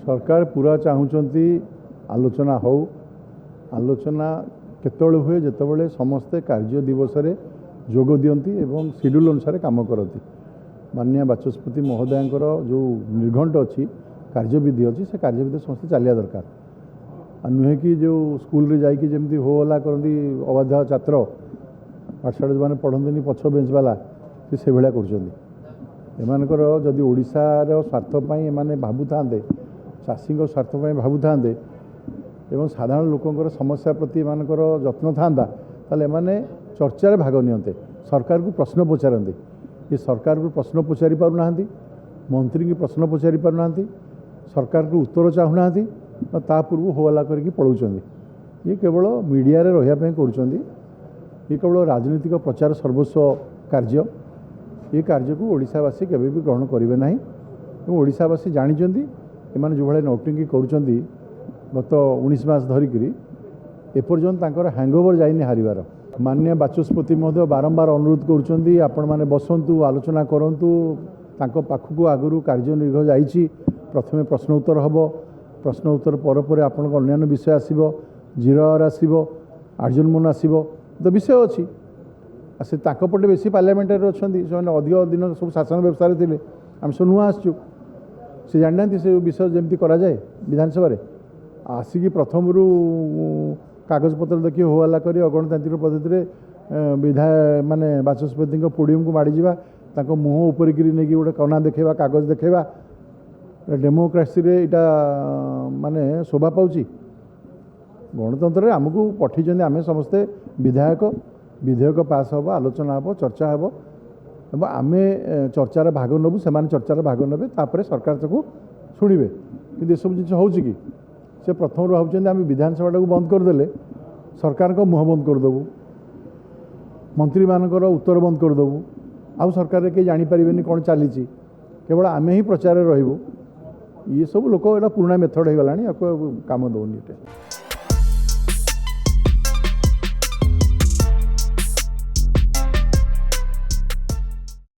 सरकार पूरा चाहूँगी आलोचना हो आलोचना केतବେଳେ हुए जितेबाला समस्ते कार्य दिवस जोग दियंती एवं शेड्यूल अनुसार काम करती माननीय बाचस्पति महोदय जो निर्घंट अच्छी कार्यविधि अच्छी से कार्यविधि समस्त चलिया दरकार नुहे कि जो स्कूल रे जाकि जमी हो हल्ला करती अबाध्य छात्र पाठशाला जो मैंने पढ़ती पछ बेंच वाला से भाया कर जदि ओडिशार स्वार्थपाई एमाने भावु था चाषी स्वार्थपाई भावु था एवं साधारण लोकंर समस्या प्रति एमानकर जत्न था एमाने चर्चा भाग नियंते सरकार को प्रश्न पचारते ये सरकार को प्रश्न पचारि पारुना मंत्री की प्रश्न पचारि पारुना सरकार को उत्तर चाहूना ता पूर्व होहल्ला करके पलाउं ये केवल मीडिया रे रहिया कर ये केवल राजनीतिक प्रचार सर्वस्व कार्य ये कार्य को ओडिशावासी केबे भी ग्रहण करेंगे ना ओडिशावासी जानी एमाने जो भाई नौटंकी कर गत 19 मास धरिक एपर्यंत हैंगओवर जाइनि हारिबार माननीय बाचस्पति महोदय बारंबार अनुरोध करुँच आपण मैंने बसतु आलोचना करूँ पाखक आगु कार्य निर्घ जाइए प्रथमे प्रश्न उत्तर हम प्रश्न उत्तर पर आप अन्य विषय आसो जीरो आवर आसो आर्जन आसो तो विषय अच्छी से पटे बेसी पार्लियामेंटारी अच्छा से अधिक दिन सब शासन व्यवस्था थे आम सब नुआ आसचु से जाना से विषय जमी कराए विधानसभा आसिकी प्रथम कागजपत्र देखिए हो हल्ला कर अगणतांत्रिक पद्धति विधायक माने बाचस्पति पोडियम को माड़ी जावा मुह उपर नहीं गोटे कना देखा कागज देखा डेमोक्रेसी माने शोभा पाँच गणतंत्र आमको पठे आम समस्ते विधेयक पास हम आलोचना हम चर्चा हम आम चर्चार भाग नबू से चर्चार भाग ने सरकार को शुणे कि सब जिन हो से प्रथम भावुं आम विधानसभा को बंद करदे सरकार को मुह बंद करदेबू मंत्री मानकर उत्तर बंद करदेबू आउ सरकार कहीं जानीपर कौन चली केवल आम ही प्रचार रही ये सब लोक एटा पुराना मेथड हो गला काम दौनी।